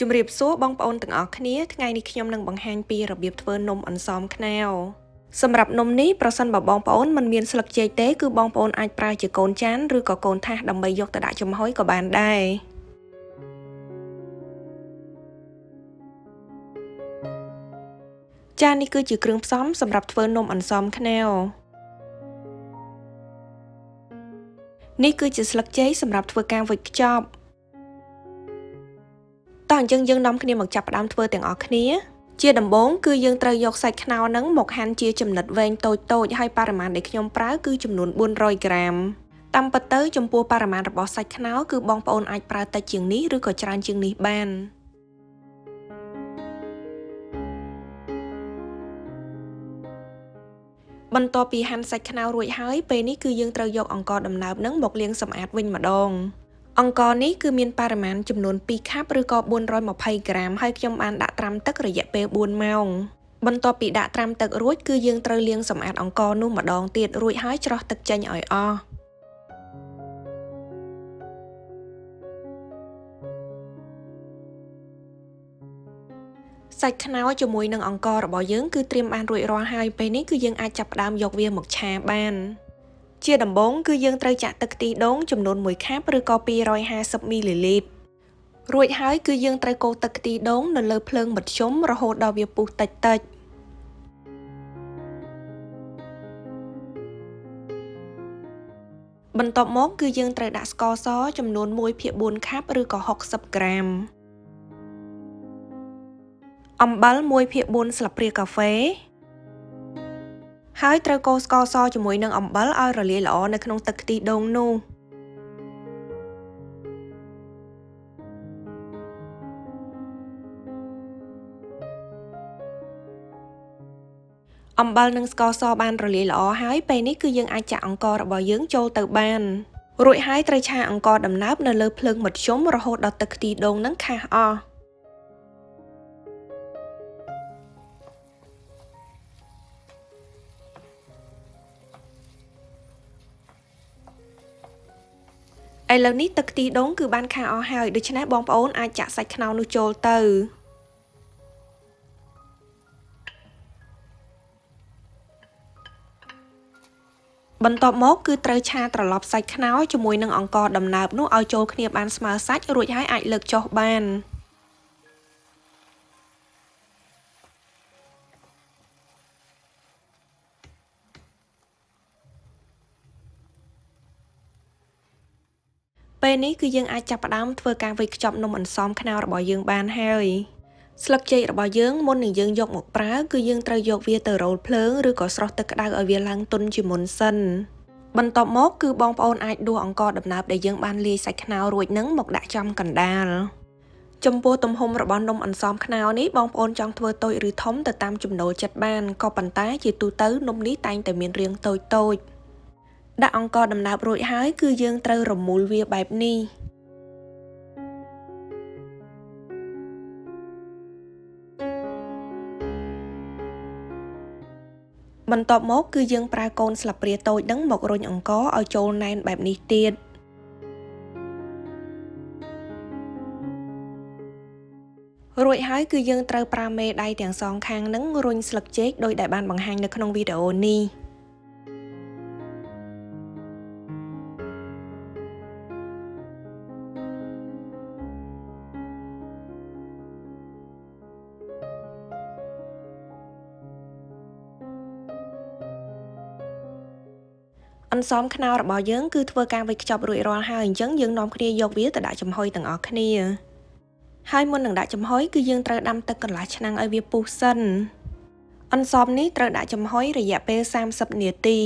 ជំរាបសួរបងប្អូនទាំងអស់គ្នាថ្ងៃនេះខ្ញុំនឹងបង្ហាញពីរបៀបធ្វើនំអន្សមខ្នោសម្រាប់នំនេះប្រសិនបើបងប្អូនមិនមានស្លឹកចេកទេគឺបងប្អូនអាចប្រើជាកូនចានឬក៏កូនថាសដើម្បីយកទៅដាក់ចំហុយក៏បានដែរចាននេះគឺជាគ្រឿងផ្សំសម្រាប់ធ្វើនំអន្សមខ្នោនេះគឺជាស្លឹកចេកសម្រាប់ធ្វើការវេចខ្ចប់តោះអញ្ចឹងយើងនាំគ្នាមកចាប់ផ្ដើមធ្វើទាំងអស់គ្នាជាដំបូងគឺយើងត្រូវយកសាច់ខ្នុរហ្នឹងមកហាន់ជាចំណិតវែងតូចៗហើយបរិមាណដែលខ្ញុំប្រើគឺចំនួន400ក្រាមតាមពិតទៅចំពោះបរិមាណរបស់សាច់ខ្នុរគឺបងប្អូនអាចប្រើតិចជាងនេះឬក៏ច្រើនជាងនេះបានបន្ទាប់ពីហាន់សាច់ខ្នុររួចហើយពេលនេះគឺយើងត្រូវយកអង្ករដំណើបហ្នឹងមកលាងសម្អាតវិញម្ដងអង្ករនេះគឺមានបរិមាណចំនួន2ខាប់ឬក៏420ក្រាមហើយខ្ញុំបានដាក់ត្រាំទឹករយៈពេល4ម៉ោងបន្ទាប់ពីដាក់ត្រាំទឹករួចគឺយើងត្រូវលាងសម្អាតអង្ករនោះម្ដងទៀតរួចហើយច្រោះទឹកចេញឲ្យអស់សាច់ខ្នុរជាមួយនឹងអង្កររបស់យើងគឺត្រៀមបានរួចរាល់ហើយពេលនេះគឺយើងអាចចាប់ផ្ដើមយកវាមកឆាបានជាដំបូងគឺយើងត្រូវចាក់ទឹកខ្ទិះដូងចំនួន1ខាប់ឬក៏250មីលីលីត្ររួចហើយគឺយើងត្រូវកូរទឹកខ្ទិះដូងនៅលើភ្លើងមធ្យមរហូតដល់វាពុះតិចៗបន្ទាប់មកគឺយើងត្រូវដាក់ស្ករសចំនួន1/4ខាប់ឬក៏60ក្រាមអំបិល1/4ស្លាបព្រាកាហ្វេហើយត្រូវកូរស្ករសជាមួយនឹងអំបិលឲ្យរលាយល្អនៅក្នុងទឹកខ្ទិះដូងនោះអំបិលនិងស្ករសបានរលាយល្អហើយពេលនេះគឺយើងអាចចាក់អង្កររបស់យើងចូលទៅបានរួចហើយត្រូវឆាអង្ករដំណើបនៅលើភ្លើងមធ្យមរហូតដល់ទឹកខ្ទិះដូងនឹងខាស់អស់ឥឡូវនេះទឹកខ្ទិះដូងគឺបានខាអស់ហើយដូច្នេះបងប្អូនអាចចាក់សាច់ខ្នុរនោះចូលទៅបន្ទាប់មកគឺត្រូវឆាត្រឡប់សាច់ខ្នុរជាមួយនឹងអង្ករដំណើបនោះឲ្យចូលគ្នាបានស្មើសាច់រួចហើយអាចលើកចុះបានពេលនេះគឺយើងអាចចាប់ផ្ដើមធ្វើការវេចខ្ចប់នំអន្សមខ្នុររបស់យើងបានហើយស្លឹកចេករបស់យើងមុននឹងយើងយកមកប្រើគឺយើងត្រូវយកវាទៅរោលភ្លើងឬក៏ស្រុះទឹកក្តៅឲ្យវាឡើងទន់ជាមុនសិនបន្ទាប់មកគឺបងប្អូនអាចដួសអង្ករដំណើបដែលយើងបានលាយសាច់ខ្នុររួចនឹងមកដាក់ចំកណ្ដាលចំពោះទំហំរបស់នំអន្សមខ្នុរនេះបងប្អូនចង់ធ្វើតូចឬធំទៅតាមចំណូលចិត្តបានក៏ប៉ុន្តែជាទូទៅនំនេះតែងតែមានរាងតូចដាក់អង្ករដំណើបរួចហើយគឺយើងត្រូវរមូលវាបែបនេះបន្ទាប់មកគឺយើងប្រើកូនស្លាបព្រាតូចហ្នឹងមករុញអង្ករឲ្យចូលណែនបែបនេះទៀតរួចហើយគឺយើងត្រូវប្រើមេដៃទាំងសងខាងហ្នឹងរុញស្លឹកចេកដោយដែលបានបង្ហាញនៅក្នុងវីដេអូនេះអន្សមខ្នុររបស់យើងគឺធ្វើការវេចខ្ចប់រួចរាល់ហើយអញ្ចឹងយើងនាំគ្នាយកវាទៅដាក់ចំហុយទាំងអស់គ្នាហើយមុននឹងដាក់ចំហុយគឺយើងត្រូវដាំទឹកកន្លះឆ្នាំងឲ្យវាពុះសិនអន្សមនេះត្រូវដាក់ចំហុយរយៈពេល30នាទី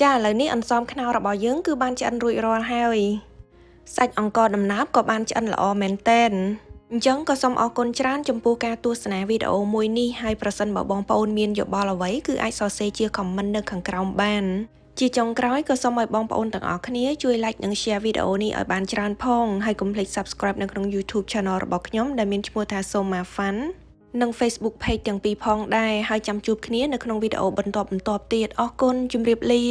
ចាឥឡូវនេះអន្សមខ្នុររបស់យើងគឺបានឆ្អិនរួចរាល់ហើយសាច់អង្ករដំណើបក៏បានឆ្អិនល្អមែនទែនអញ្ចឹងក៏សូមអរគុណច្រើនចំពោះការទស្សនាវីដេអូមួយនេះហើយប្រសិនបើបងប្អូនមានយោបល់អ្វីគឺអាចសរសេរជា comment នៅខាងក្រោមបានជាចុងក្រោយក៏សូមឲ្យបងប្អូនទាំងអស់គ្នាជួយ like និង share វីដេអូនេះឲ្យបានច្រើនផងហើយកុំភ្លេច subscribe នៅក្នុង YouTube Channel របស់ខ្ញុំដែលមានឈ្មោះថា Soma Fun និង Facebook Page ទាំងពីរផងដែរហើយចាំជួបគ្នានៅក្នុងវីដេអូបន្តទៀតអរគុណជម្រាបលា